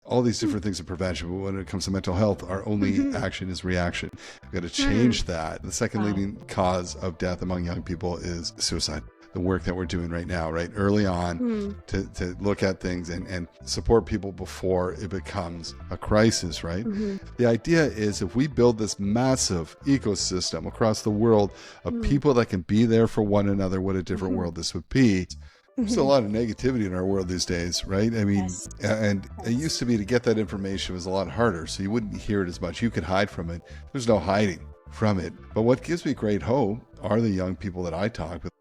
all these different things of prevention, but when it comes to mental health, our only action is reaction. We've got to change that. The second leading cause of death among young people is suicide. The work that we're doing right now, right? Early on to look at things and support people before it becomes a crisis, right? The idea is if we build this massive ecosystem across the world of people that can be there for one another, what a different world this would be. There's a lot of negativity in our world these days, right? I mean, and it used to be to get that information was a lot harder, so you wouldn't hear it as much. You could hide from it. There's no hiding from it. But what gives me great hope are the young people that I talk with.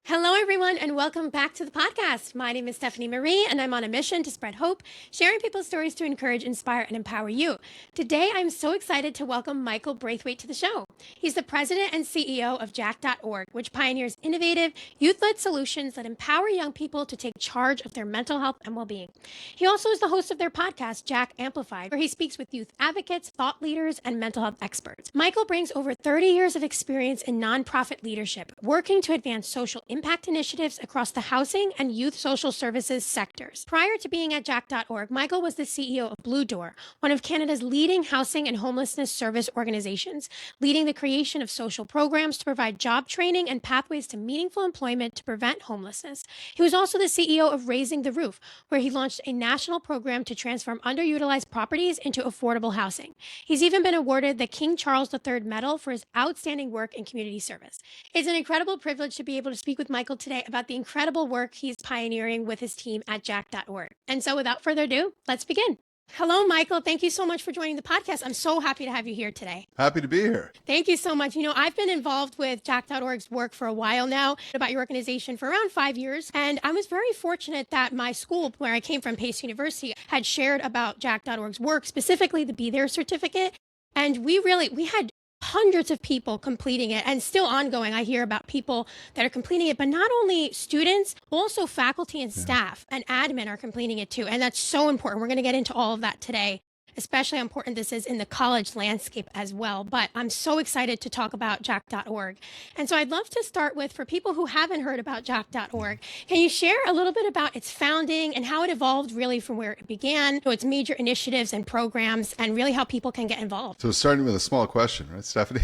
Hello, everyone, and welcome back to the podcast. My name is Stephanie Marie, and I'm on a mission to spread hope, sharing people's stories to encourage, inspire, and empower you. Today, I'm so excited to welcome Michael Braithwaite to the show. He's the president and CEO of Jack.org, which pioneers innovative, youth-led solutions that empower young people to take charge of their mental health and well-being. He also is the host of their podcast, Jack Amplified, where he speaks with youth advocates, thought leaders, and mental health experts. Michael brings over 30 years of experience in nonprofit leadership, working to advance social impact initiatives across the housing and youth social services sectors. Prior to being at Jack.org, Michael was the CEO of Blue Door, one of Canada's leading housing and homelessness service organizations, leading the creation of social programs to provide job training and pathways to meaningful employment to prevent homelessness. He was also the CEO of Raising the Roof, where he launched a national program to transform underutilized properties into affordable housing. He's even been awarded the King Charles III Medal for his outstanding work in community service. It's an incredible privilege to be able to speak with Michael today about the incredible work he's pioneering with his team at Jack.org. And so without further ado, let's begin. Hello, Michael. Thank you so much for joining the podcast. I'm so happy to have you here today. Happy to be here. Thank you so much. You know, I've been involved with Jack.org's work for a while now, about your organization for around 5 years. And I was very fortunate that my school, where I came from, Pace University, had shared about Jack.org's work, specifically the Be There certificate. And we had hundreds of people completing it and still ongoing. I hear about people that are completing it, but not only students, also faculty and staff and admin are completing it too. And that's so important. We're going to get into all of that today, especially how important this is in the college landscape as well. But I'm so excited to talk about Jack.org. And so I'd love to start with, for people who haven't heard about Jack.org, can you share a little bit about its founding and how it evolved really from where it began, its major initiatives and programs, and really how people can get involved? So starting with a small question, right, Stephanie?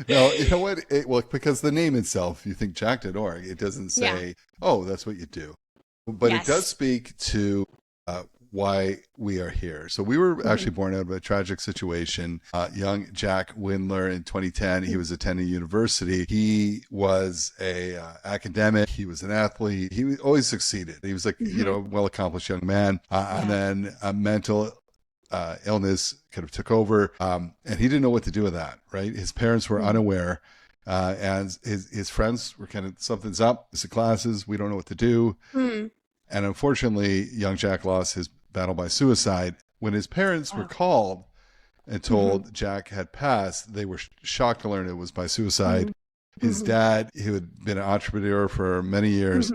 No, you know what? Well, because the name itself, you think Jack.org, it doesn't say, oh, that's what you do. But it does speak to why we are here. So we were actually born out of a tragic situation. Young Jack Windler in 2010, he was attending university. He was a academic. He was an athlete. He always succeeded. He was like, well-accomplished young man. And then a mental illness kind of took over. And he didn't know what to do with that, right? His parents were unaware. And his friends were kind of, something's up. It's the classes. We don't know what to do. And unfortunately, young Jack lost his battle by suicide. When his parents were called and told Jack had passed, they were shocked to learn it was by suicide. His dad, who had been an entrepreneur for many years,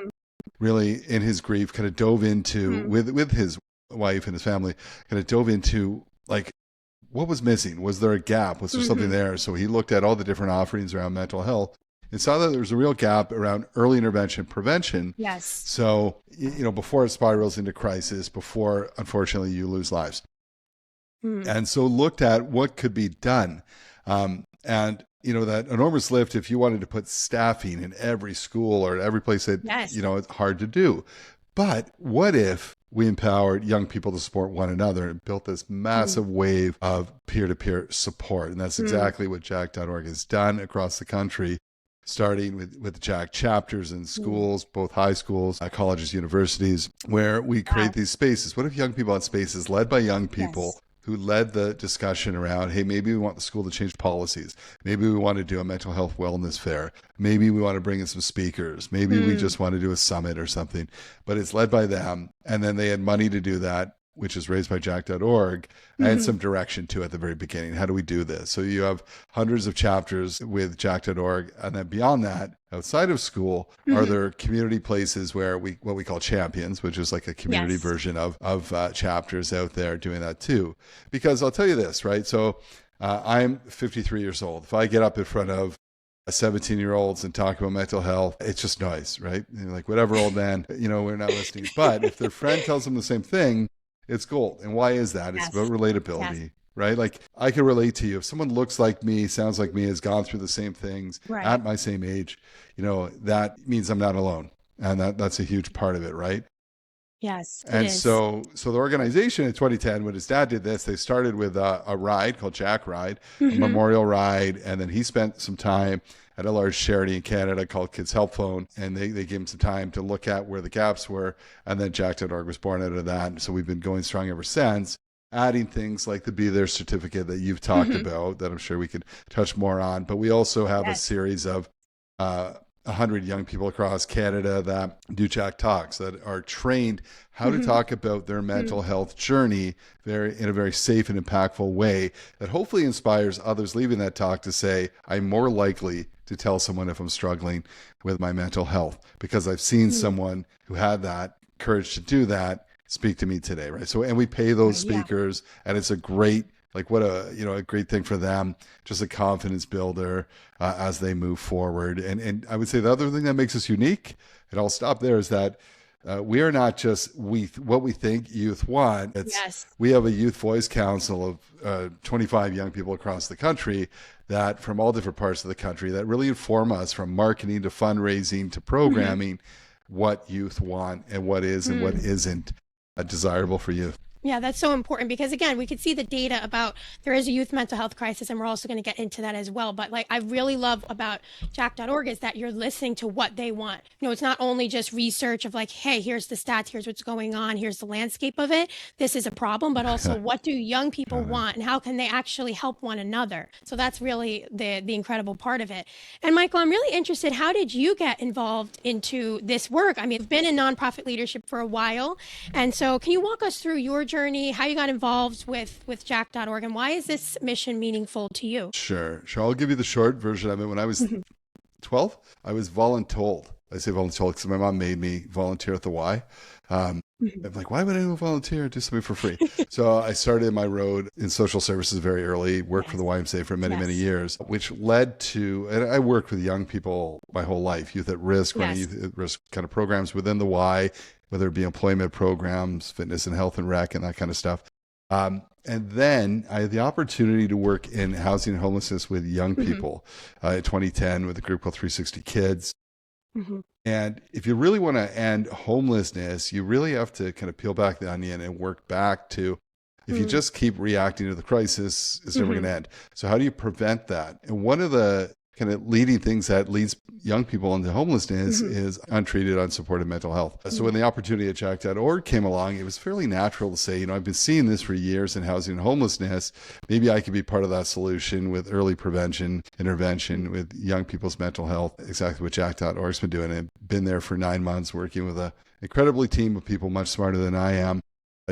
really in his grief kind of dove into, with his wife and his family, kind of dove into like, what was missing? Was there a gap? Was there something there? So he looked at all the different offerings around mental health and saw that there was a real gap around early intervention prevention. Yes. So, before it spirals into crisis, before, unfortunately, you lose lives. And so looked at what could be done. And, that enormous lift, if you wanted to put staffing in every school or every place that, it's hard to do. But what if we empowered young people to support one another and built this massive wave of peer-to-peer support? And that's exactly what Jack.org has done across the country, starting with Jack chapters in schools, both high schools, colleges, universities, where we create these spaces. What if young people had spaces led by young people who led the discussion around, hey, maybe we want the school to change policies. Maybe we want to do a mental health wellness fair. Maybe we want to bring in some speakers. Maybe we just want to do a summit or something. But it's led by them. And then they had money to do that, which is raised by Jack.org, and some direction to at the very beginning. How do we do this? So you have hundreds of chapters with Jack.org. And then beyond that, outside of school, are there community places where what we call champions, which is like a community version of chapters out there doing that too? Because I'll tell you this, right? So I'm 53 years old. If I get up in front of 17-year-olds and talk about mental health. It's just noise, right? Like, whatever, old man, we're not listening. But if their friend tells them the same thing, it's gold. And why is that? It's about Yes. Yes. relatability, right? Like, I can relate to you. If someone looks like me, sounds like me, has gone through the same things Right. at my same age, that means I'm not alone. And that's a huge part of it, right? Yes, it And is. so the organization in 2010, when his dad did this, they started with a ride called Jack Ride, a Mm-hmm. memorial ride. And then he spent some time at a large charity in Canada called Kids Help Phone. And they gave him some time to look at where the gaps were. And then Jack.org was born out of that. So we've been going strong ever since, adding things like the Be There certificate that you've talked Mm-hmm. about, that I'm sure we could touch more on. But we also have a Yes. series of 100 young people across Canada that do Jack Talks, that are trained how to Mm-hmm. talk about their mental health journey in a very safe and impactful way that hopefully inspires others leaving that talk to say, I'm more likely to tell someone if I'm struggling with my mental health because I've seen Mm-hmm. someone who had that courage to do that speak to me today, right? So, and we pay those Right, yeah. speakers, and it's a great, like, what a great thing for them, just a confidence builder as they move forward. And I would say the other thing that makes us unique, and I'll stop there, is that we are not just what we think youth want. Yes. We have a youth voice council of 25 young people across the country that from all different parts of the country that really inform us, from marketing to fundraising to programming, what youth want and what is and what isn't desirable for youth. Yeah, that's so important because, again, we could see the data about there is a youth mental health crisis, and we're also going to get into that as well. But like I really love about Jack.org is that you're listening to what they want. It's not only just research of like, hey, here's the stats, here's what's going on, here's the landscape of it. This is a problem, but also what do young people want and how can they actually help one another? So that's really the incredible part of it. And Michael, I'm really interested, how did you get involved into this work? I mean, you've been in nonprofit leadership for a while. And so can you walk us through your journey, how you got involved with Jack.org, and why is this mission meaningful to you? Sure. I'll give you the short version of it. When I was 12, I was voluntold. I say voluntold because my mom made me volunteer at the Y. I'm like, why would anyone volunteer? Do something for free. So I started my road in social services very early, worked for the YMCA for many, many years, which led to, and I worked with young people my whole life, youth at risk, running youth at risk kind of programs within the Y, whether it be employment programs, fitness and health and rec, and that kind of stuff. And then I had the opportunity to work in housing and homelessness with young people in 2010 with a group called 360 Kids. And if you really want to end homelessness, you really have to kind of peel back the onion and work back to, if you just keep reacting to the crisis, it's never going to end. So how do you prevent that? And one of the kind of leading things that leads young people into homelessness is untreated, unsupported mental health. So when the opportunity at Jack.org came along, it was fairly natural to say, I've been seeing this for years in housing and homelessness. Maybe I could be part of that solution with early prevention, intervention with young people's mental health, exactly what Jack.org's been doing. I've been there for 9 months working with an incredibly team of people much smarter than I am,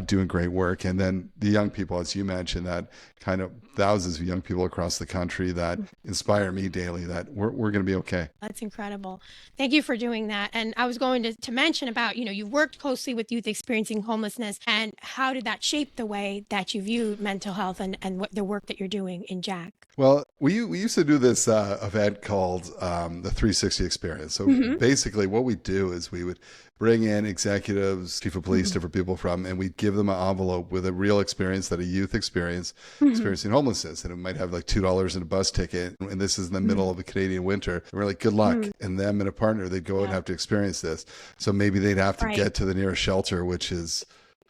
doing great work. And then the young people, as you mentioned, that kind of thousands of young people across the country that inspire me daily, that we're going to be okay. That's incredible. Thank you for doing that. And I was going to mention about, you've worked closely with youth experiencing homelessness, and how did that shape the way that you view mental health and what the work that you're doing in Jack? Well, we used to do this event called the 360 Experience. So basically what we do is we would bring in executives, chief of police, different people and we'd give them an envelope with a real experience that a youth experiencing homelessness. And it might have like $2 in a bus ticket. And this is in the middle of a Canadian winter. And we're like, good luck. And them and a partner, they'd go and have to experience this. So maybe they'd have to get to the nearest shelter, which is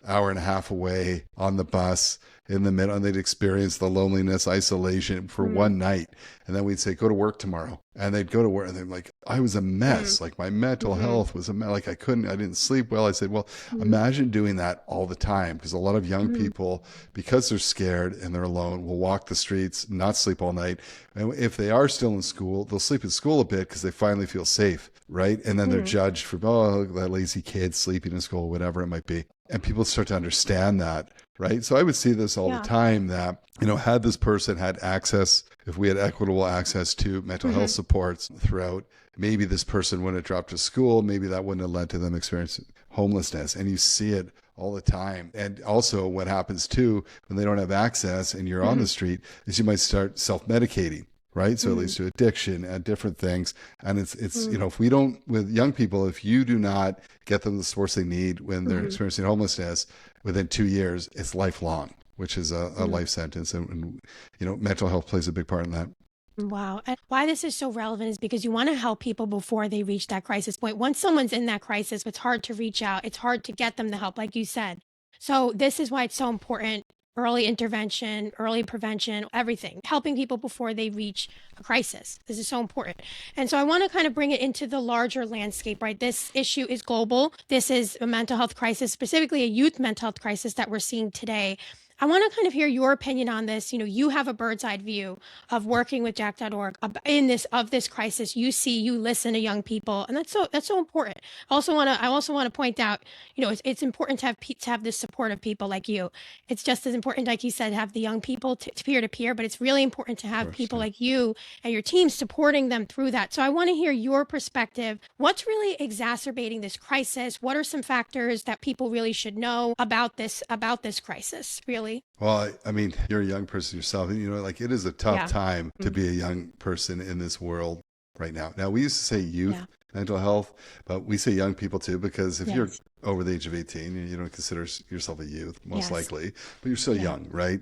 hour and a half away on the bus in the middle, and they'd experience the loneliness, isolation for one night. And then we'd say, go to work tomorrow. And they'd go to work and they're like, I was a mess. Like my mental health was a mess. Like I didn't sleep well. I said, well, imagine doing that all the time. Because a lot of young people, because they're scared and they're alone, will walk the streets, not sleep all night. And if they are still in school, they'll sleep in school a bit because they finally feel safe, right? And then they're judged for, that lazy kid sleeping in school, whatever it might be. And people start to understand that, right? So I would see this all the time that, had this person had access, if we had equitable access to mental health supports throughout, maybe this person wouldn't have dropped to school. Maybe that wouldn't have led to them experiencing homelessness. And you see it all the time. And also what happens too, when they don't have access and you're on the street, is you might start self-medicating. right? So it leads to addiction and different things. And it's if we don't, with young people, if you do not get them the supports they need when they're experiencing homelessness within 2 years, it's lifelong, which is a life sentence. And mental health plays a big part in that. Wow. And why this is so relevant is because you want to help people before they reach that crisis point. Once someone's in that crisis, it's hard to reach out. It's hard to get them the help, like you said. So this is why it's so important. Early intervention, early prevention, everything, helping people before they reach a crisis. This is so important. And so I want to kind of bring it into the larger landscape, right? This issue is global. This is a mental health crisis, specifically a youth mental health crisis that we're seeing today. I want to kind of hear your opinion on this. You have a bird's eye view of working with Jack.org in this crisis. You listen to young people, and that's so important. I also want to point out, it's important to have this support of people like you. It's just as important, like you said, to have the young people to peer to peer, but it's really important to have people like you and your team supporting them through that. So I want to hear your perspective. What's really exacerbating this crisis? What are some factors that people really should know about this crisis, really? Well, I mean, you're a young person yourself, and it is a tough time to be a young person in this world right now. Now, we used to say youth mental health, but we say young people too, because if you're over the age of 18, you don't consider yourself a youth, most likely, but you're still young, right?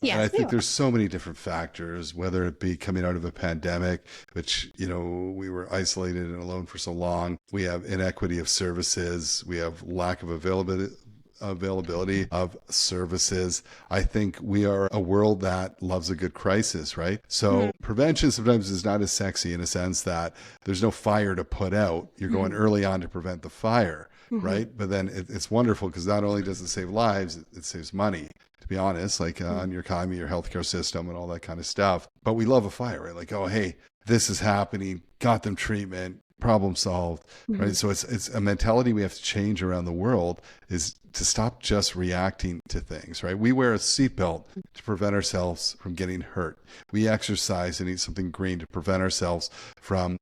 Yeah, and I think there's so many different factors, whether it be coming out of a pandemic, which, we were isolated and alone for so long. We have inequity of services. We have lack of availability of services. I think we are a world that loves a good crisis, right? So prevention sometimes is not as sexy in a sense that there's no fire to put out. You're going early on to prevent the fire, right? But then it's wonderful because not only does it save lives, it saves money, to be honest, like on your economy, your healthcare system and all that kind of stuff. But we love a fire, right? Like, oh, hey, this is happening, got them treatment, problem solved, right? So it's a mentality we have to change around the world, is to stop just reacting to things, right? We wear a seatbelt to prevent ourselves from getting hurt. We exercise and eat something green to prevent ourselves from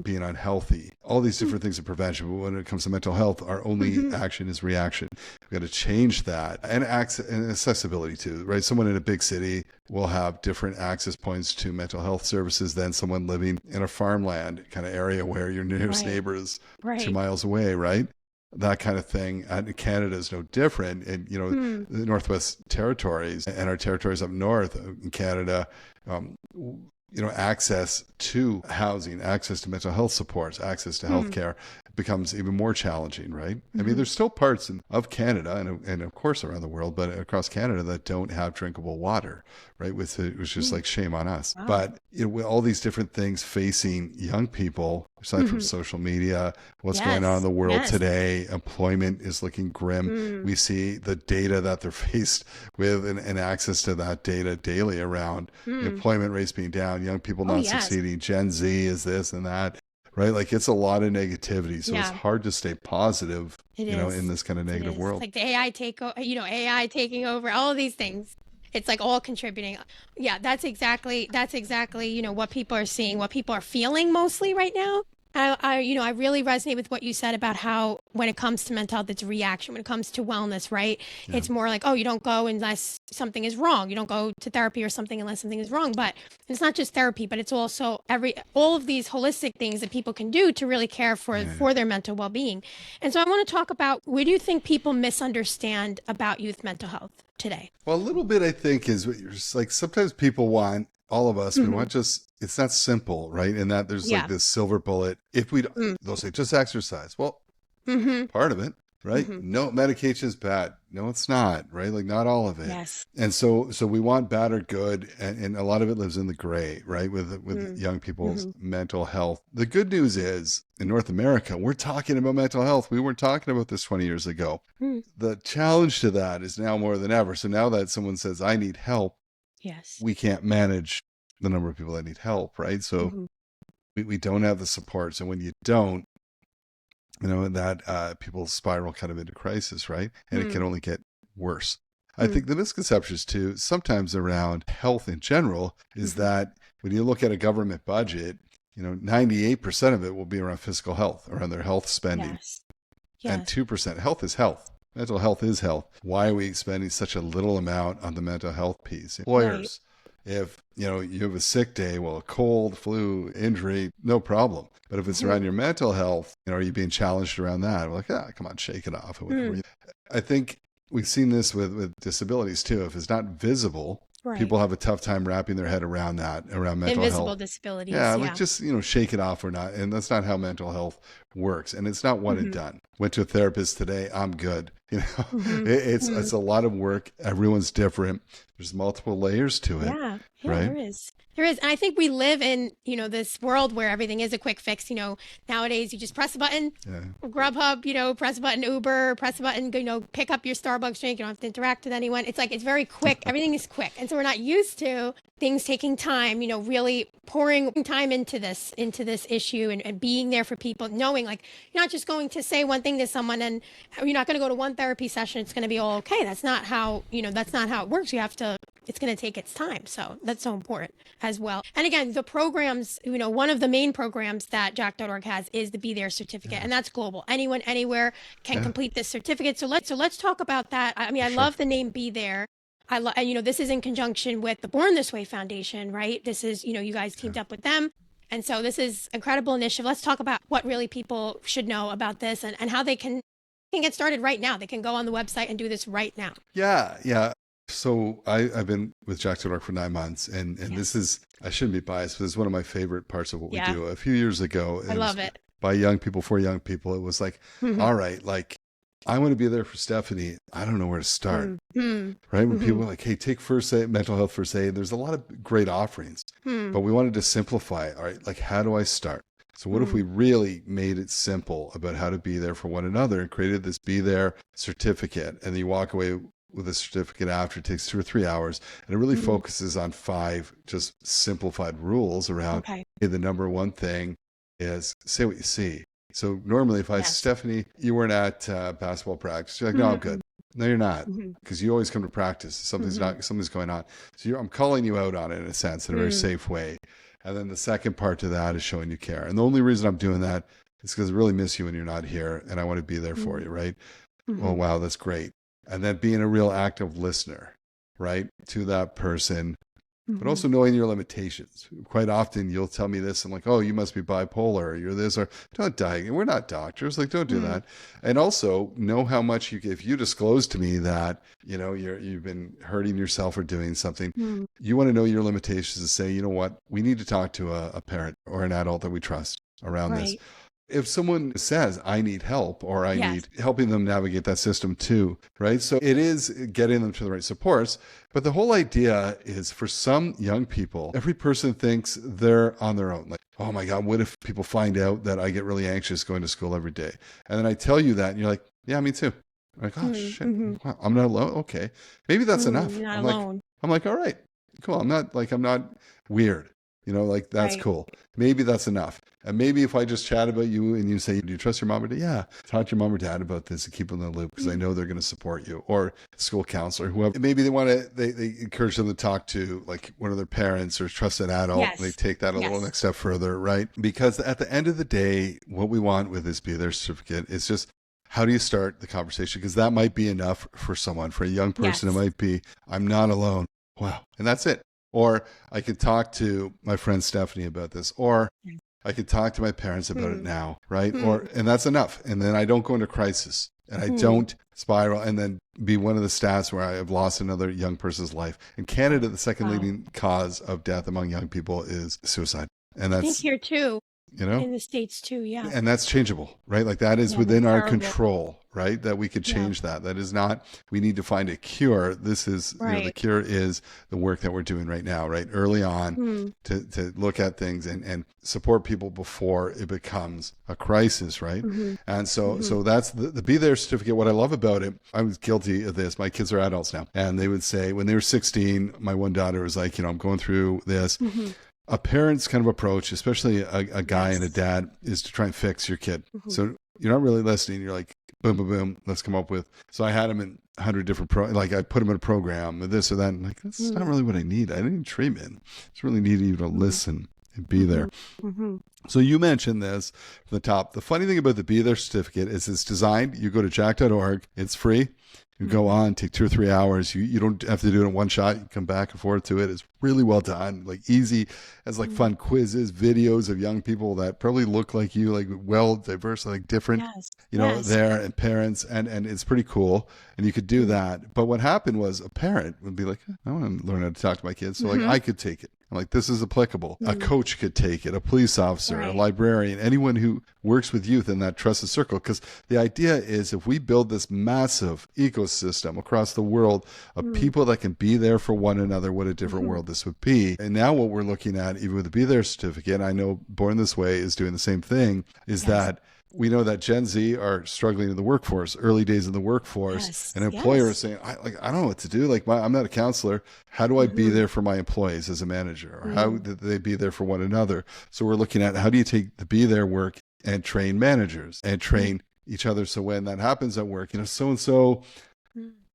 being unhealthy. All these different things of prevention. But when it comes to mental health, our only action is reaction. We've got to change that. And access and accessibility too, right? Someone in a big city will have different access points to mental health services than someone living in a farmland kind of area where your nearest neighbor is 2 miles away, right? That kind of thing. And Canada is no different. And, the Northwest Territories and our territories up north in Canada, access to housing, access to mental health supports, access to healthcare becomes even more challenging, right? I mean, there's still parts of Canada and of course around the world, but across Canada that don't have drinkable water, right? Which is just like shame on us. Wow. But with all these different things facing young people, aside from social media, what's going on in the world today, employment is looking grim. We see the data that they're faced with and access to that data daily around employment rates being down, young people not succeeding, Gen Z is this and that, right? Like it's a lot of negativity. So it's hard to stay positive, in this kind of negative world. It's like the AI taking over, all of these things. It's like all contributing. Yeah, that's exactly, what people are seeing, what people are feeling mostly right now. I really resonate with what you said about how when it comes to mental health, it's a reaction. When it comes to wellness, right? Yeah. It's more like, oh, you don't go unless something is wrong. You don't go to therapy or something unless something is wrong. But it's not just therapy, but it's also all of these holistic things that people can do to really care for their mental well-being. And so I want to talk about, what do you think people misunderstand about youth mental health today? Well, a little bit, I think, is what you're like. Sometimes people want, all of us, we want just, it's not simple, right? And that there's like this silver bullet. If we, they'll say just exercise. Well, part of it, right? No, medication is bad. No, it's not, right? Like not all of it. Yes. And so we want bad or good. And a lot of it lives in the gray, right? With young people's mental health. The good news is in North America, we're talking about mental health. We weren't talking about this 20 years ago. The challenge to that is now more than ever. So now that someone says, I need help, we can't manage the number of people that need help, right? So we don't have the supports. And when you don't, that people spiral kind of into crisis, right? And it can only get worse. I think the misconceptions too, sometimes around health in general, is that when you look at a government budget, 98% of it will be around physical health, around their health spending. And 2% health is health. Mental health is health. Why are we spending such a little amount on the mental health piece? Employers, If, you have a sick day, well, a cold, flu, injury, no problem. But if it's around your mental health, are you being challenged around that? We're like, come on, shake it off. I think we've seen this with disabilities too. If it's not visible, people have a tough time wrapping their head around that, around mental Invisible health. disabilities. Yeah, like just, shake it off or not. And that's not how mental health works. And it's not one and done. Went to a therapist today. I'm good. It's a lot of work. Everyone's different. There's multiple layers to it. Yeah, right? There is. There is. And I think we live in, this world where everything is a quick fix. Nowadays you just press a button, Grubhub, press a button, Uber, press a button, pick up your Starbucks drink. You don't have to interact with anyone. It's like, it's very quick. Everything is quick. And so we're not used to things taking time, really pouring time into this issue and being there for people, knowing like, you're not just going to say one thing to someone and you're not going to go to one therapy session. It's going to be all okay. That's not how it works. It's going to take its time. So that's so important as well. And again, the programs, one of the main programs that Jack.org has is the Be There certificate, and that's global. Anyone, anywhere can complete this certificate. So let's talk about that. I mean, I love the name Be There. This is in conjunction with the Born This Way Foundation, right? This is, you guys teamed up with them. And so this is an incredible initiative. Let's talk about what really people should know about this and how they can get started right now. They can go on the website and do this right now. Yeah. So I've been with Jack.org for 9 months, and this is, I shouldn't be biased, but it's one of my favorite parts of what we do. A few years ago, I love it. By young people, for young people, it was like, all right, like, I want to be there for Stephanie. I don't know where to start. Right? When people are like, hey, take first aid, mental health first aid, there's a lot of great offerings, but we wanted to simplify it. All right, like, how do I start? So what if we really made it simple about how to be there for one another and created this Be There certificate, and then you walk away with a certificate after. It takes 2 or 3 hours, and it really focuses on 5 just simplified rules around, hey, the number one thing is say what you see. So normally if I say, Stephanie, you weren't at basketball practice, you're like, no, I'm good. No, you're not, because you always come to practice. Something's going on. So I'm calling you out on it in a sense, in a very safe way. And then the second part to that is showing you care. And the only reason I'm doing that is because I really miss you when you're not here, and I want to be there for you, right? Well, wow, that's great. And then being a real active listener, right, to that person, but also knowing your limitations. Quite often you'll tell me this, and like, oh, you must be bipolar, or you're this, or don't diagnose. We're not doctors. Like, don't do that. And also know how much if you disclose to me that, you've been hurting yourself or doing something, you want to know your limitations and say, you know what, we need to talk to a parent or an adult that we trust around this. If someone says, I need help, or I need helping them navigate that system too, right? So it is getting them to the right supports. But the whole idea is, for some young people, every person thinks they're on their own. Like, oh my God, what if people find out that I get really anxious going to school every day? And then I tell you that, and you're like, yeah, me too. I'm like, oh shit, wow, I'm not alone. Okay. Maybe that's enough. You're not alone. I'm like, all right, cool. I'm not weird. That's cool. Maybe that's enough. And maybe if I just chat about you and you say, do you trust your mom or dad? Yeah. Talk to your mom or dad about this and keep them in the loop, because I know they're going to support you, or school counselor, whoever. Maybe they encourage them to talk to like one of their parents or trusted adult. Yes. And they take that a little next step further, right? Because at the end of the day, what we want with this Be There certificate is just, how do you start the conversation? Because that might be enough for someone. For a young person, it might be, I'm not alone. Wow. And that's it. Or I could talk to my friend Stephanie about this, or I could talk to my parents about it now, right? And that's enough. And then I don't go into crisis, and I don't spiral and then be one of the stats where I have lost another young person's life. In Canada, the second leading cause of death among young people is suicide. And that's, I think here too. In the States too, yeah. And that's changeable, right? Like, that is within our control, right? That we could change that. That is not, we need to find a cure. This is, the cure is the work that we're doing right now, right? Early on to look at things and support people before it becomes a crisis, right? And so that's the Be There certificate. What I love about it, I was guilty of this. My kids are adults now. And they would say, when they were 16, my one daughter was like, I'm going through this. A parent's kind of approach, especially a guy and a dad, is to try and fix your kid. So you're not really listening. You're like, boom, boom, boom, let's come up with. So I had him in 100 different I put him in a program, this or that. And like, that's not really what I need. I need treatment. I just really need you to listen and be there. So you mentioned this from the top. The funny thing about the Be There certificate is it's designed, you go to jack.org, it's free. You go on, take 2 or 3 hours. You don't have to do it in one shot. You come back and forth to it. It's really well done, like easy. Has like fun quizzes, videos of young people that probably look like you, like well diverse, like different, there, and parents, and it's pretty cool. And you could do that. But what happened was a parent would be like, I want to learn how to talk to my kids. So like I could take it. I'm like, this is applicable. A coach could take it, a police officer, a librarian, anyone who works with youth in that trusted circle. Because the idea is if we build this massive ecosystem across the world of people that can be there for one another, what a different world this would be. And now what we're looking at, even with the Be There certificate, I know Born This Way is doing the same thing, is that we know that Gen Z are struggling in the workforce, early days in the workforce, and employers saying, I don't know what to do. Like I'm not a counselor. How do I be there for my employees as a manager? Or how do they be there for one another? So we're looking at how do you take the Be There work and train managers and train each other. So when that happens at work, so-and-so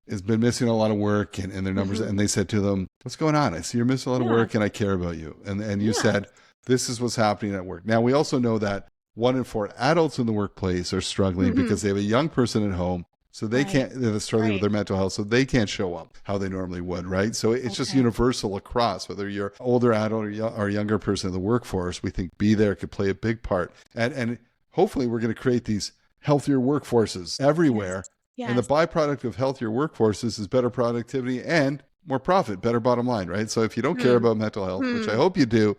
has been missing a lot of work and their numbers. And they said to them, what's going on? I see you're missing a lot of work and I care about you. And you said, this is what's happening at work. Now we also know that 1 in 4 adults in the workplace are struggling because they have a young person at home. So they can't, they're struggling with their mental health, so they can't show up how they normally would, right? So it's just universal across, whether you're older adult or younger person in the workforce, we think Be There could play a big part. And hopefully we're going to create these healthier workforces everywhere. And the byproduct of healthier workforces is better productivity and more profit, better bottom line, right? So if you don't care about mental health, which I hope you do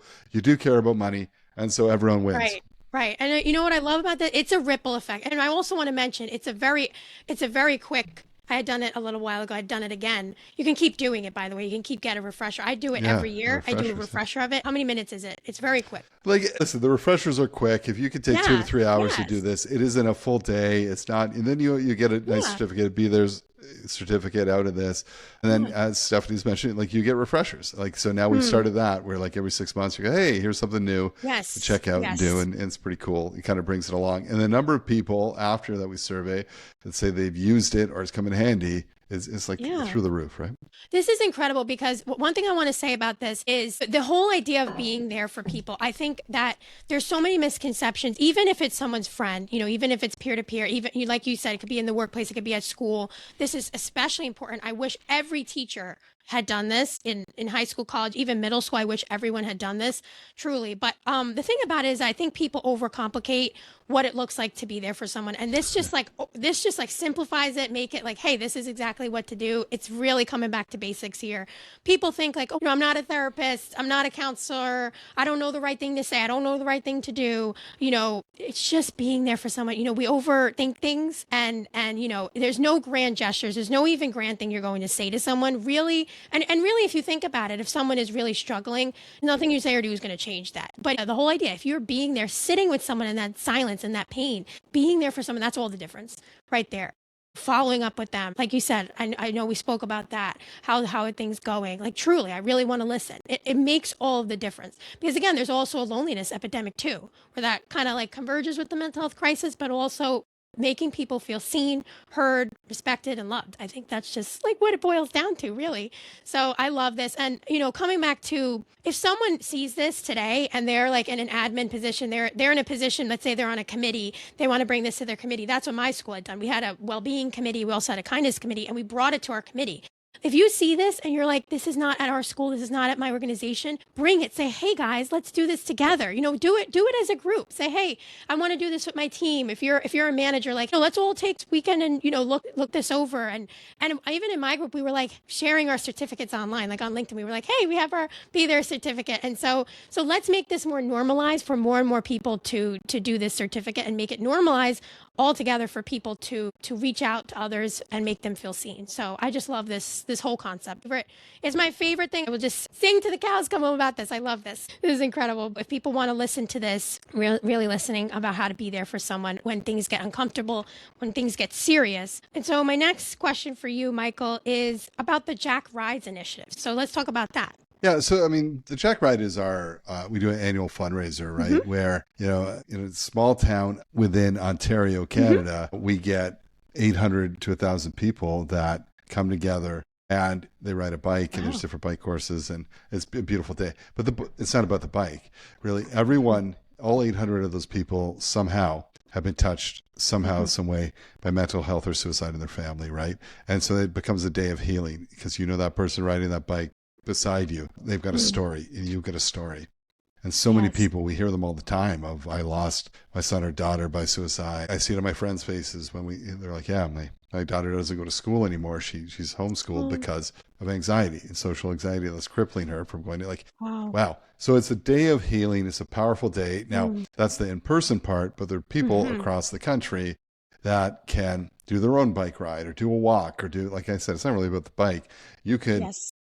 care about money. And so everyone wins. Right. And you know what I love about that? It's a ripple effect. And I also want to mention, it's a very quick, I had done it a little while ago. I'd done it again. You can keep doing it, by the way. You can keep getting a refresher. I do it every year. I do a refresher of it. How many minutes is it? It's very quick. Like, listen, the refreshers are quick. If you could take 2 to 3 hours to do this, it isn't a full day. It's not. And then you get a nice certificate. Be There's certificate out of this. And then as Stephanie's mentioned, like you get refreshers. Like, so now we've started that where like every 6 months you go, hey, here's something new to check out and do. And it's pretty cool. It kind of brings it along. And the number of people after that we survey that say they've used it or it's come in handy is like through the roof, right? This is incredible because one thing I want to say about this is the whole idea of being there for people. I think that there's so many misconceptions, even if it's someone's friend, even if it's peer-to-peer, even like you said, it could be in the workplace, it could be at school. This is especially important. I wish every teacher had done this in high school, college, even middle school. I wish everyone had done this, truly. But the thing about it is I think people overcomplicate what it looks like to be there for someone. And this just like simplifies it, make it like, hey, this is exactly what to do. It's really coming back to basics here. People think like, I'm not a therapist. I'm not a counselor. I don't know the right thing to say. I don't know the right thing to do. It's just being there for someone. We overthink things and there's no grand gestures. There's no even grand thing you're going to say to someone really. And really, if you think about it, if someone is really struggling, nothing you say or do is going to change that. But the whole idea, if you're being there, sitting with someone in that silence and that pain, being there for someone, that's all the difference right there. Following up with them. Like you said, I know we spoke about that. How are things going? Like truly, I really want to listen. It makes all of the difference. Because again, there's also a loneliness epidemic too, where that kind of like converges with the mental health crisis, but also making people feel seen, heard, respected, and loved. I think that's just like what it boils down to, really. So I love this. And, coming back to if someone sees this today and they're like in an admin position, they're in a position, let's say they're on a committee, they want to bring this to their committee. That's what my school had done. We had a well-being committee. We also had a kindness committee, and we brought it to our committee. If you see this and you're like, this is not at our school, this is not at my organization, bring it. Say, hey guys, let's do this together. Do it as a group. Say, hey, I want to do this with my team. If you're a manager, like, let's all take this weekend and, look this over. And even in my group, we were like sharing our certificates online, like on LinkedIn. We were like, hey, we have our Be There certificate. And so let's make this more normalized for more and more people to do this certificate and make it normalized altogether for people to reach out to others and make them feel seen. So I just love this whole concept. It's my favorite thing. I will just sing to the cows come home about this. I love this. This is incredible. If people want to listen to this, really listening about how to be there for someone when things get uncomfortable, when things get serious. And so my next question for you, Michael, is about the Jack Rides initiative. So let's talk about that. Yeah, so I mean, the Jack Ride is we do an annual fundraiser, right? Where, in a small town within Ontario, Canada, we get 800 to 1,000 people that come together and they ride a bike, and there's different bike courses, and it's a beautiful day. But it's not about the bike, really. Everyone, all 800 of those people somehow have been touched somehow, some way by mental health or suicide in their family, right? And so it becomes a day of healing because that person riding that bike beside you, they've got a story, and you've got a story. And so many people, we hear them all the time of, I lost my son or daughter by suicide. I see it on my friends' faces when they're like, yeah, my daughter doesn't go to school anymore. She's homeschooled because of anxiety and social anxiety that's crippling her from going to wow. So it's a day of healing. It's a powerful day. Now, that's the in-person part, but there are people across the country that can do their own bike ride or do a walk or do, like I said, it's not really about the bike. You could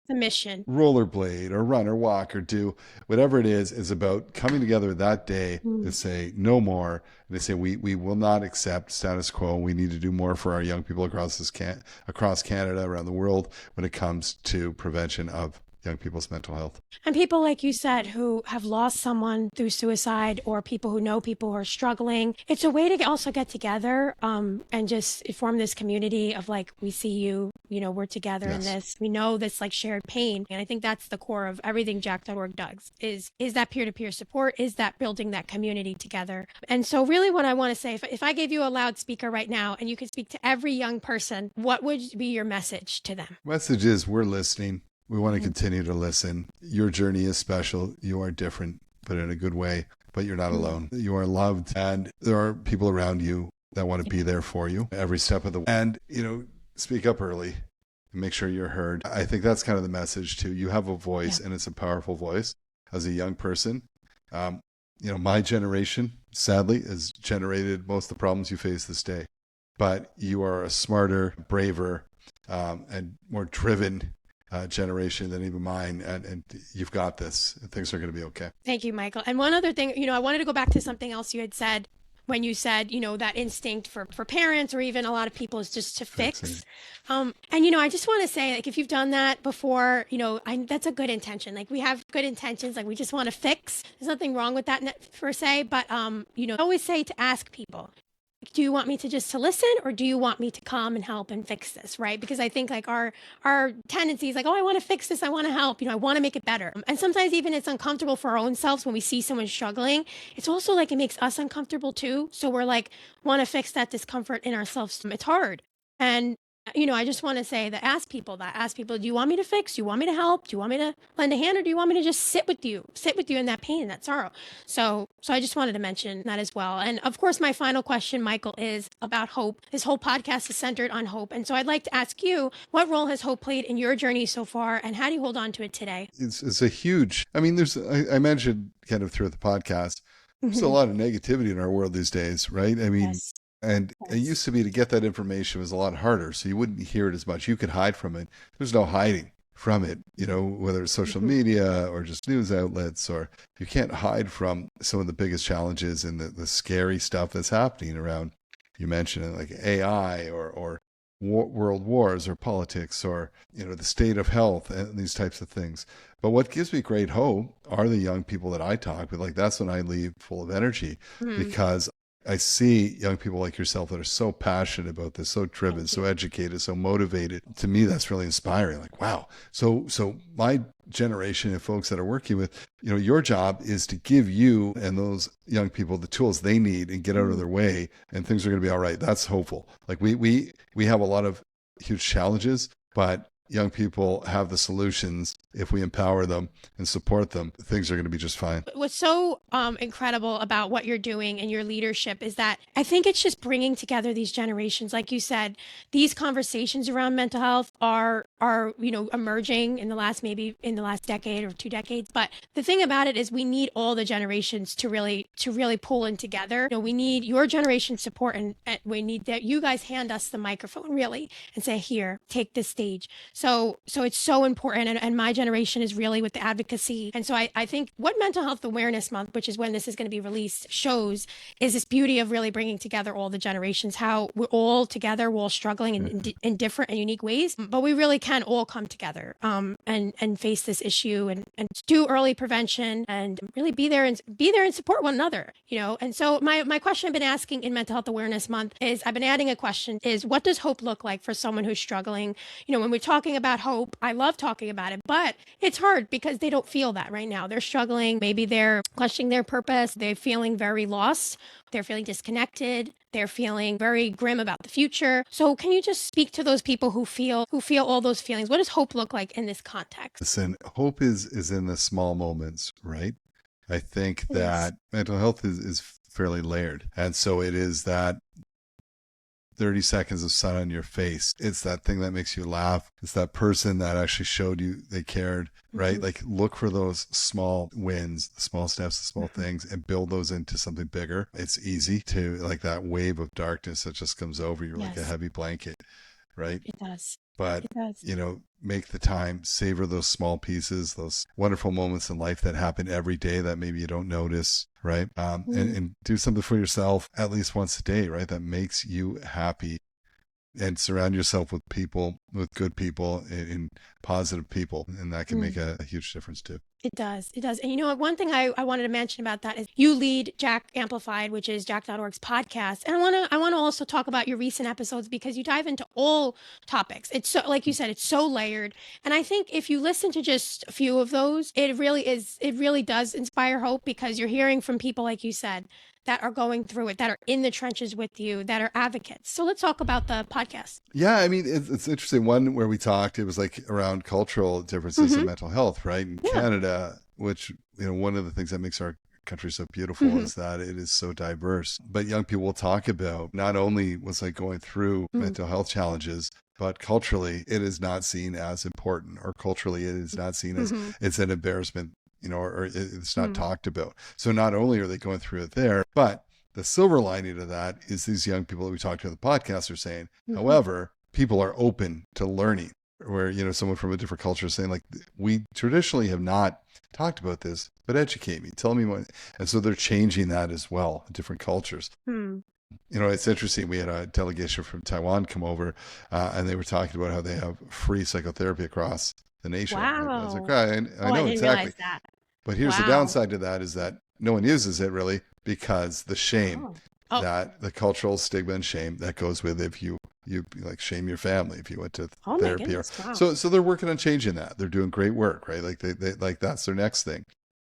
the mission, rollerblade or run or walk or do whatever it is about coming together that day to say no more, and to say we will not accept status quo. We need to do more for our young people across Canada, around the world, when it comes to prevention of young people's mental health. And people, like you said, who have lost someone through suicide, or people who know people who are struggling. It's a way to also get together and just form this community of we see you, we're together in this. We know this shared pain. And I think that's the core of everything Jack.org does, is that peer-to-peer support, is that building that community together. And so really what I want to say, if I gave you a loudspeaker right now and you could speak to every young person, what would be your message to them? Message is, we're listening. We want to continue to listen. Your journey is special. You are different, but in a good way. But you're not alone. You are loved. And there are people around you that want to be there for you every step of the way. And, speak up early and make sure you're heard. I think that's kind of the message too. You have a voice, and it's a powerful voice as a young person. My generation, sadly, has generated most of the problems you face this day. But you are a smarter, braver, and more driven generation than even mine, and you've got this. Things are going to be okay. Thank you, Michael. And one other thing, I wanted to go back to something else you had said when you said, that instinct for parents or even a lot of people is just to fix. And, I just want to say, if you've done that before, that's a good intention. We have good intentions. We just want to fix. There's nothing wrong with that per se, but, I always say to ask people, do you want me to listen, or do you want me to come and help and fix this, right? Because I think our tendency is I want to fix this, I want to help, I want to make it better. And sometimes even it's uncomfortable for our own selves when we see someone struggling. It's also it makes us uncomfortable too. So we're want to fix that discomfort in ourselves. It's hard. And I just want to say that ask people, do you want me to fix? Do you want me to help? Do you want me to lend a hand, or do you want me to just sit with you in that pain and that sorrow? So I just wanted to mention that as well. And of course, my final question, Michael, is about hope. This whole podcast is centered on hope. And so I'd like to ask you, what role has hope played in your journey so far, and how do you hold on to it today? It's a huge, I mentioned kind of throughout the podcast, there's a lot of negativity in our world these days, right? And it used to be, to get that information was a lot harder, so you wouldn't hear it as much. You could hide from it. There's no hiding from it, whether it's social media or just news outlets, or you can't hide from some of the biggest challenges and the scary stuff that's happening around. You mentioned it, like AI or world wars or politics or, the state of health and these types of things. But what gives me great hope are the young people that I talk with. That's when I leave full of energy, because I see young people like yourself that are so passionate about this, so driven, so educated, so motivated. To me, that's really inspiring. Wow. So my generation of folks that are working with, your job is to give you and those young people the tools they need and get out of their way, and things are going to be all right. That's hopeful. We have a lot of huge challenges, but young people have the solutions. If we empower them and support them, things are going to be just fine. What's so incredible about what you're doing and your leadership is that I think it's just bringing together these generations. Like you said, these conversations around mental health are emerging in the last decade or 2 decades. But the thing about it is we need all the generations to really pull in together. We need your generation's support, and we need that you guys hand us the microphone really and say, here, take this stage. So it's so important. And my generation is really with the advocacy. And so I think what Mental Health Awareness Month, which is when this is going to be released, shows is this beauty of really bringing together all the generations, how we're all together, we're all struggling in different and unique ways, but we really can all come together and face this issue and do early prevention and really be there and support one another, And so my question I've been asking in Mental Health Awareness Month is, I've been adding a question, is what does hope look like for someone who's struggling? When we talk talking about hope. I love talking about it, but it's hard because they don't feel that right now. They're struggling. Maybe they're questioning their purpose. They're feeling very lost. They're feeling disconnected. They're feeling very grim about the future. So can you just speak to those people who feel all those feelings? What does hope look like in this context? Listen, hope is in the small moments, right? I think Yes. that mental health is fairly layered. And so it is that 30 seconds of sun on your face. It's that thing that makes you laugh. It's that person that actually showed you they cared, right? Like look for those small wins, the small steps, the small things, and build those into something bigger. It's easy to like that wave of darkness that just comes over you like a heavy blanket, right? It does. But, It does. make the time, savor those small pieces, those wonderful moments in life that happen every day that maybe you don't notice, right? And do something for yourself at least once a day, right? That makes you happy. And surround yourself with people, with good people and positive people. And that can make a huge difference too. It does. It does. And you know what? One thing I wanted to mention about that is you lead Jack Amplified, which is Jack.org's podcast. And I want to also talk about your recent episodes because you dive into all topics. It's so, like you said, it's so layered. And I think if you listen to just a few of those, it really does inspire hope because you're hearing from people, like you said, that are going through it, that are in the trenches with you, that are advocates. So let's talk about the podcast. Yeah, I mean, it's interesting. One where we talked, it was like around cultural differences in mental health, right? In Canada, which, one of the things that makes our country so beautiful is that it is so diverse. But young people will talk about not only was I going through mental health challenges, but culturally it is not seen as important, or culturally it is not seen as it's an embarrassment, or it's not talked about. So not only are they going through it there, but the silver lining to that is these young people that we talked to on the podcast are saying, however, people are open to learning, where, someone from a different culture is saying like, we traditionally have not talked about this, but educate me, tell me what. And so they're changing that as well in different cultures. It's interesting. We had a delegation from Taiwan come over and they were talking about how they have free psychotherapy across the nation. Wow. I was like, I know exactly. But here's the downside to that is that no one uses it really because the shame, that the cultural stigma and shame that goes with if you like shame your family if you went to therapy. So they're working on changing that. They're doing great work, right? Like they like that's their next thing.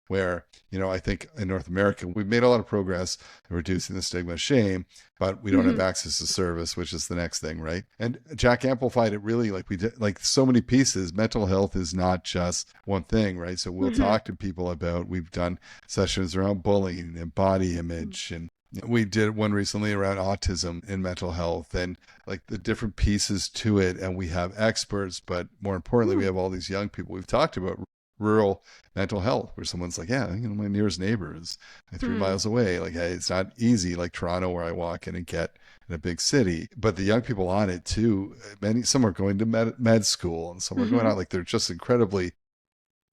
Where, I think in North America, we've made a lot of progress in reducing the stigma of shame, but we don't have access to service, which is the next thing, right? And Jack amplified it really like we did, like so many pieces. Mental health is not just one thing, right? So we'll talk to people about, we've done sessions around bullying and body image, and we did one recently around autism and mental health and like the different pieces to it. And we have experts, but more importantly, we have all these young people we've talked about rural mental health, where someone's like, my nearest neighbor is 3 miles away. Like, hey, it's not easy like Toronto, where I walk in and get in a big city. But the young people on it too, some are going to med school and some are going out. Like, they're just incredibly.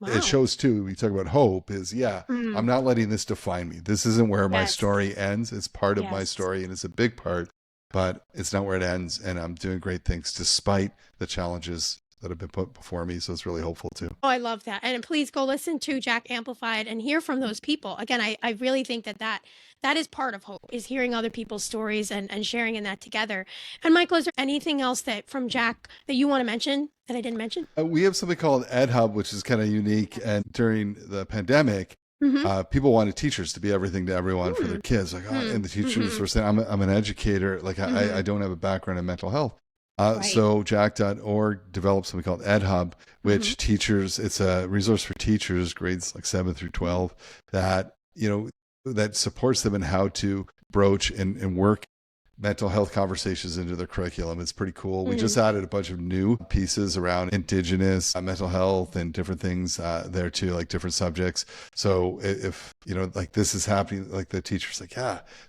It shows too. We talk about hope. Is I'm not letting this define me. This isn't where my story ends. It's part of my story, and it's a big part, but it's not where it ends. And I'm doing great things despite the challenges that have been put before me. So it's really hopeful too. Oh, I love that. And please go listen to Jack Amplified and hear from those people. Again, I really think that is part of hope, is hearing other people's stories and sharing in that together. And Michael, is there anything else that from Jack that you want to mention that I didn't mention? We have something called EdHub, which is kind of unique. And during the pandemic, people wanted teachers to be everything to everyone for their kids. Like, and the teachers were saying, I'm an educator. Like, I don't have a background in mental health. So Jack.org developed something called EdHub, which teachers, it's a resource for teachers, grades like 7 through 12, that, that supports them in how to broach and work mental health conversations into their curriculum. It's pretty cool. We just added a bunch of new pieces around Indigenous mental health and different things there too, like different subjects. So if, like this is happening, like the teacher's like,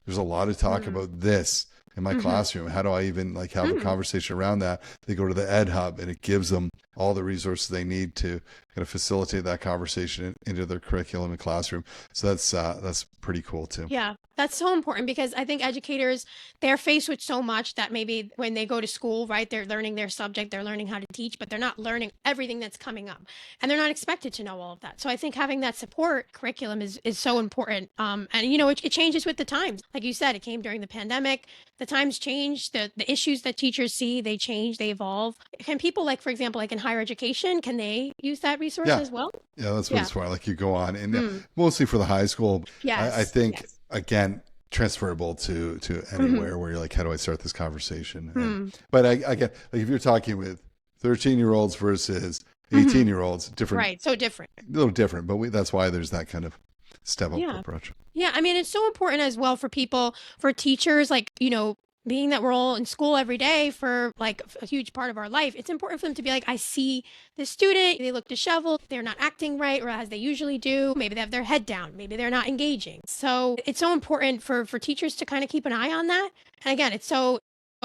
there's a lot of talk about this in my classroom. How do I even like have a conversation around that? They go to the EdHub and it gives them all the resources they need to kind of facilitate that conversation into their curriculum and classroom. So that's pretty cool too. Yeah, that's so important because I think educators, they're faced with so much that maybe when they go to school, right, they're learning their subject, they're learning how to teach, but they're not learning everything that's coming up and they're not expected to know all of that. So I think having that support curriculum is so important. And it changes with the times. Like you said, it came during the pandemic. The times change, the issues that teachers see, they change, they evolve. And people like, for example, like in higher education, can they use that resource Yeah. as well? Yeah, that's what Yeah. it's for. Like you go on and mostly for the high school. I Yes. think, Yes. again, transferable to anywhere where you're like, how do I start this conversation? But I get, like, if you're talking with 13-year-olds versus 18-year-olds, different, Right. So different. a little different, but that's why there's that kind of step up Yeah. approach. Yeah. I mean, it's so important as well for people, for teachers, like, being that we're all in school every day for like a huge part of our life, it's important for them to be like, I see the student, they look disheveled, they're not acting right or as they usually do. Maybe they have their head down, maybe they're not engaging. So it's so important for teachers to kind of keep an eye on that. And again,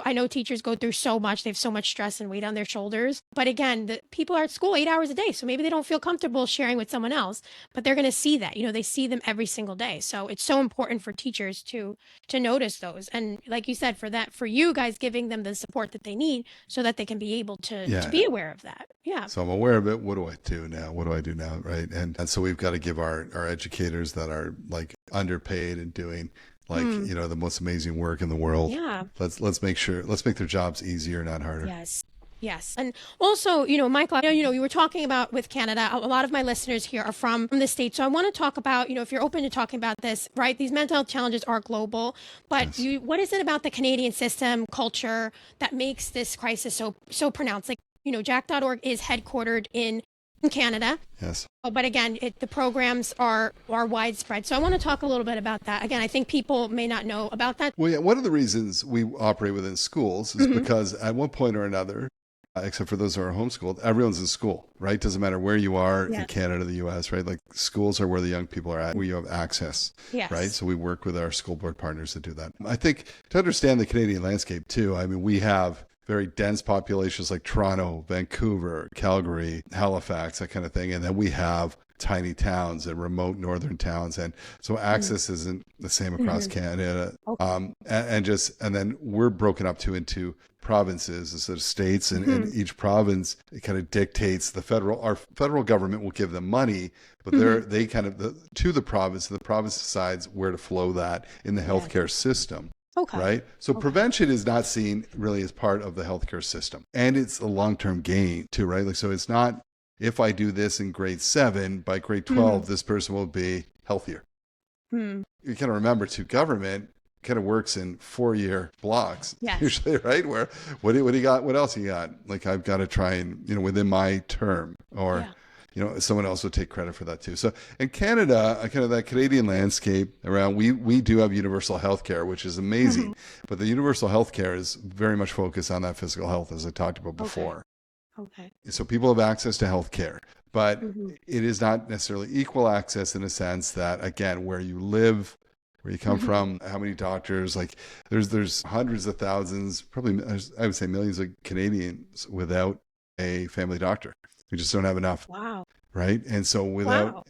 I know teachers go through so much, they have so much stress and weight on their shoulders. But again, the people are at school 8 hours a day. So maybe they don't feel comfortable sharing with someone else, but they're going to see that, they see them every single day. So it's so important for teachers to notice those. And like you said, for you guys giving them the support that they need so that they can be able to be aware of that. Yeah. So I'm aware of it. What do I do now? What do I do now? Right. And so we've got to give our educators that are like underpaid and doing like, the most amazing work in the world. Yeah. Let's make their jobs easier, not harder. Yes. Yes. And also, Michael, I know, you were talking about with Canada, a lot of my listeners here are from the States. So I want to talk about, if you're open to talking about this, right? These mental health challenges are global, but Yes. what is it about the Canadian system, culture that makes this crisis so pronounced? Like, Jack.org is headquartered in Canada. Yes. But again, the programs are widespread. So I want to talk a little bit about that. Again, I think people may not know about that. Well, yeah, one of the reasons we operate within schools is because at one point or another, except for those who are homeschooled, everyone's in school, right? Doesn't matter where you are in Canada, the US, right? Like schools are where the young people are at, where you have access, right? So we work with our school board partners to do that. I think to understand the Canadian landscape too, I mean, we have very dense populations like Toronto, Vancouver, Calgary, Halifax, that kind of thing. And then we have tiny towns and remote northern towns. And so access isn't the same across Canada. Okay. And then we're broken up into provinces instead of states. And each province, it kind of dictates our federal government will give them money, but they kind of, to the province, and the province decides where to flow that in the healthcare system. Okay. Right. So prevention is not seen really as part of the healthcare system. And it's a long-term gain too, right? Like, so it's not, if I do this in grade 7, by grade 12, this person will be healthier. You kind of remember too, government kind of works in 4-year blocks usually, right? Where, what do you got? What else you got? Like, I've got to try and, within my term or, someone else would take credit for that too. So in Canada, kind of that Canadian landscape around, we do have universal healthcare, which is amazing. But the universal healthcare is very much focused on that physical health, as I talked about before. Okay. So people have access to healthcare, but it is not necessarily equal access in a sense that, again, where you live, where you come from, how many doctors, like there's hundreds of thousands, probably, I would say millions of Canadians without a family doctor. We just don't have enough. Wow. Right. And so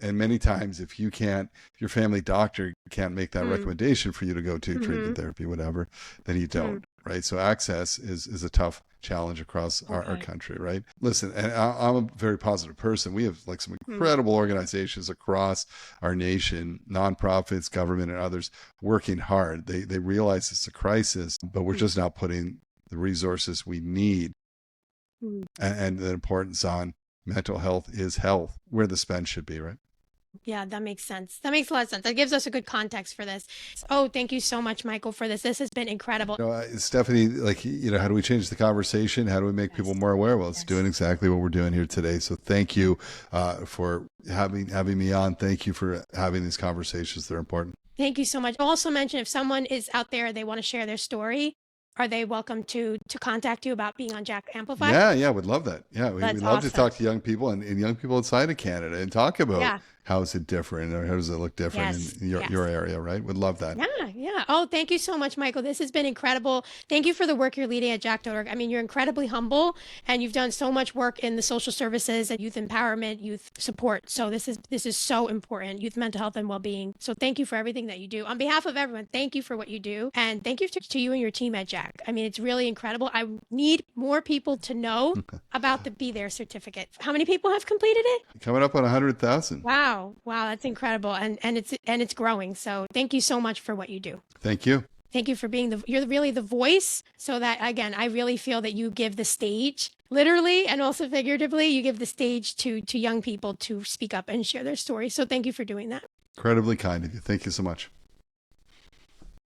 and many times if your family doctor can't make that recommendation for you to go to treatment therapy, whatever, then you don't. Right. So access is a tough challenge across our country. Right. Listen, and I'm a very positive person. We have like some incredible organizations across our nation, nonprofits, government, and others working hard. They realize it's a crisis, but we're just not putting the resources we need and the importance on mental health is health, where the spend should be, right? Yeah, that makes sense. That makes a lot of sense. That gives us a good context for this. Oh, thank you so much, Michael, for this. This has been incredible. Stephanie, like, how do we change the conversation? How do we make people more aware? Well, it's doing exactly what we're doing here today. So thank you for having me on. Thank you for having these conversations. They're important. Thank you so much. I'll also mention, if someone is out there, they want to share their story, are they welcome to contact you about being on Jack Amplify? Yeah, would love that. Yeah, we'd love to talk to young people and young people outside of Canada and talk about how is it different or how does it look different in your area, right? Would love that. Yeah. Oh, thank you so much, Michael. This has been incredible. Thank you for the work you're leading at Jack.org. I mean, you're incredibly humble and you've done so much work in the social services and youth empowerment, youth support. So this is so important, youth mental health and well-being. So thank you for everything that you do. On behalf of everyone, thank you for what you do. And thank you to you and your team at Jack. I mean, it's really incredible. I need more people to know about the Be There certificate. How many people have completed it? Coming up on 100,000. Wow, that's incredible. And it's growing. So thank you so much for what you do. Thank you. Thank you for being you're really the voice, so that, again, I really feel that you give the stage, literally and also figuratively, you give the stage to young people to speak up and share their stories. So thank you for doing that. Incredibly kind of you. Thank you so much.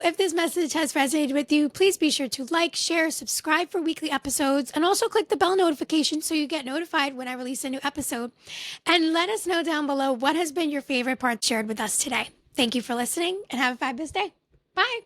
If this message has resonated with you, please be sure to like, share, subscribe for weekly episodes, and also click the bell notification so you get notified when I release a new episode. And let us know down below what has been your favorite part shared with us today. Thank you for listening and have a fabulous day. Bye.